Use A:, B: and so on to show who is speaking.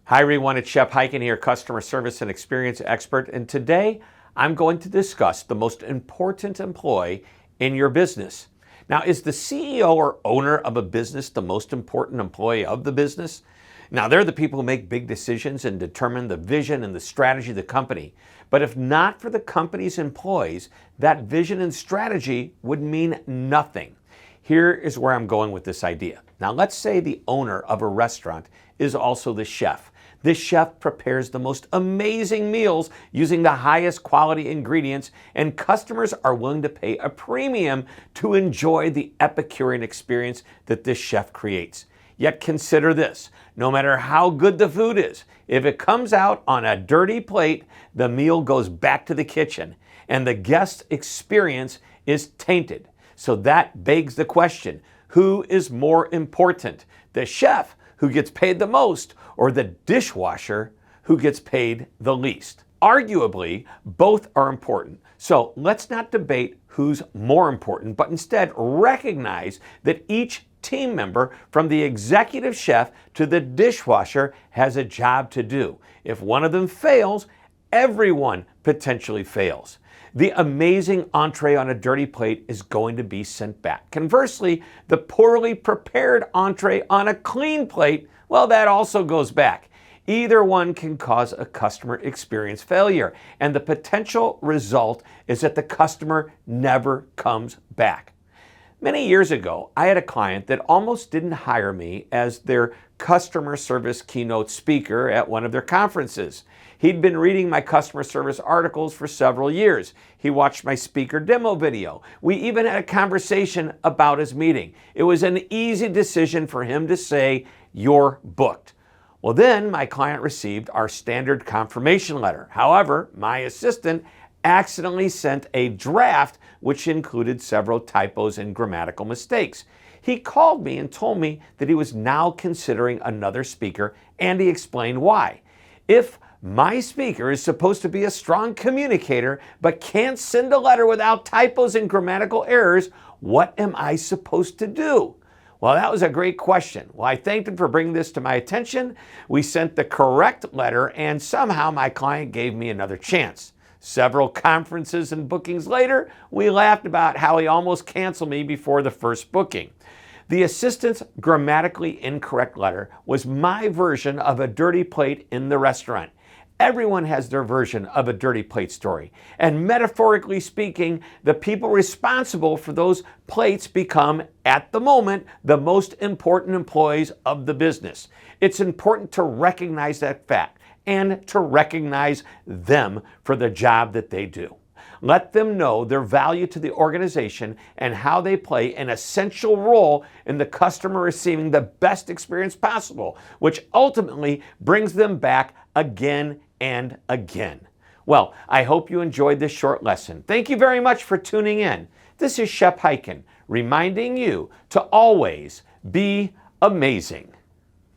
A: Hi everyone, it's Shep Hyken here, customer service and experience expert, and today I'm going to discuss the most important employee in your business. Now, is the CEO or owner of a business the most important employee of the business? Now, they're the people who make big decisions and determine the vision and the strategy of the company. But if not for the company's employees, that vision and strategy would mean nothing. Here is where I'm going with this idea. Now, let's say the owner of a restaurant is also the chef. This chef prepares the most amazing meals using the highest quality ingredients, and customers are willing to pay a premium to enjoy the epicurean experience that this chef creates. Yet consider this, no matter how good the food is, if it comes out on a dirty plate, the meal goes back to the kitchen, and the guest experience is tainted. So that begs the question, who is more important? The chef, who gets paid the most, or the dishwasher, who gets paid the least? Arguably, both are important. So let's not debate who's more important, but instead recognize that each team member, from the executive chef to the dishwasher, has a job to do. If one of them fails, everyone potentially fails. The amazing entree on a dirty plate is going to be sent back. Conversely, the poorly prepared entree on a clean plate, well, that also goes back. Either one can cause a customer experience failure, and the potential result is that the customer never comes back. Many years ago, I had a client that almost didn't hire me as their customer service keynote speaker at one of their conferences. He'd been reading my customer service articles for several years. He watched my speaker demo video. We even had a conversation about his meeting. It was an easy decision for him to say, "You're booked." Well, then my client received our standard confirmation letter. However, my assistant accidentally sent a draft which included several typos and grammatical mistakes. He called me and told me that he was now considering another speaker, and he explained why. If my speaker is supposed to be a strong communicator but can't send a letter without typos and grammatical errors, what am I supposed to do? Well, that was a great question. Well, I thanked him for bringing this to my attention. We sent the correct letter, and somehow my client gave me another chance. Several conferences and bookings later, we laughed about how he almost canceled me before the first booking. The assistant's grammatically incorrect letter was my version of a dirty plate in the restaurant. Everyone has their version of a dirty plate story. And metaphorically speaking, the people responsible for those plates become, at the moment, the most important employees of the business. It's important to recognize that fact and to recognize them for the job that they do. Let them know their value to the organization and how they play an essential role in the customer receiving the best experience possible, which ultimately brings them back again and again. Well, I hope you enjoyed this short lesson. Thank you very much for tuning in. This is Shep Hyken, reminding you to always be amazing.